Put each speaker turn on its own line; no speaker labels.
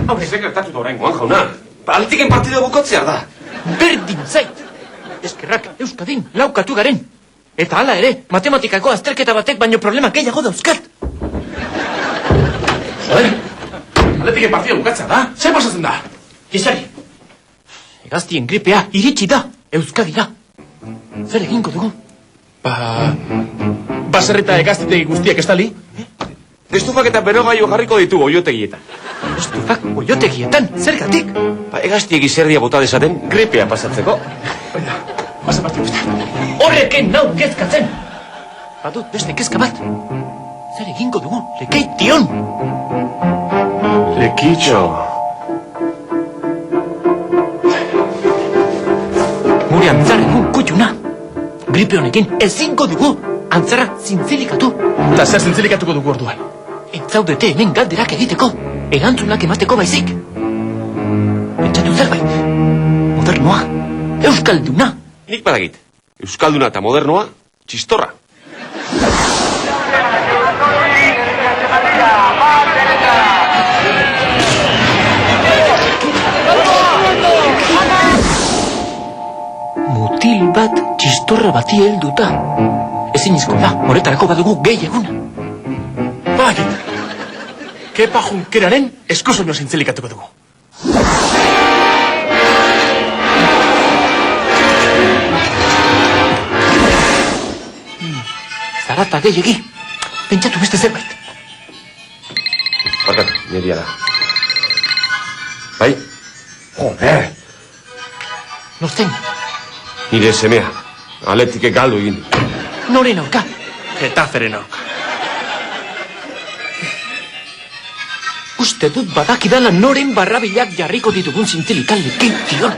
Hau, sekretatu da orain, jauna. Baltiken partidua bukatzea da.
Berdin zait. Eskerrak Euskadin laukatu garen. Eta hala ere, matematikako azterketa batek baino problema gehiago dauzkat.
Joder, Baltiken partidua bukatzea da. Zer pasatzen da?
Jesari, hegaztien gripea iritsi da Euskadira. Zer egingo dugu?
Baserrita hegaztitegi guztiak estali?
Estufak eta berogailu jarriko ditu oiotegietan.
Estufak oiotegietan, zergatik?
Hegaztiegi zerdia bota dezaten gripea pasatzeko.
Basa parti guztia.
Horreken nau kezkatzen. Badut beste kezka bat. Zer egingo dugu, lekeition?
Lekitxo.
Gure antzarreko kutxuna. Gripe honekin ezingo dugu antzarra zintzilikatu.
Eta zer zintzilikatuko dugu orduan?
Entzaudete hemen galderak egiteko, erantzunak emateko baizik. Pentsatu zerbait. Modernoa, euskalduna.
Nik badakit. Euskalduna eta modernoa, txistorra.
Mutil bat txistorra bati helduta. Ezin izkola, horretarako badugu gehi eguna.
Badakit. Kepa Junkeraren eskusoño zintzilikatuko dugu.
Zarata gehiegi. Pentsatu beste zerbait.
Barkatu, nirea da. Bai? Joder!
Nortzen,
Nire semea. Aletike galdu egin.
noren auka.
Getaferen aurka.
Uste dut badakidala noren barrabilak jarriko ditugun zintzilikan lekeition.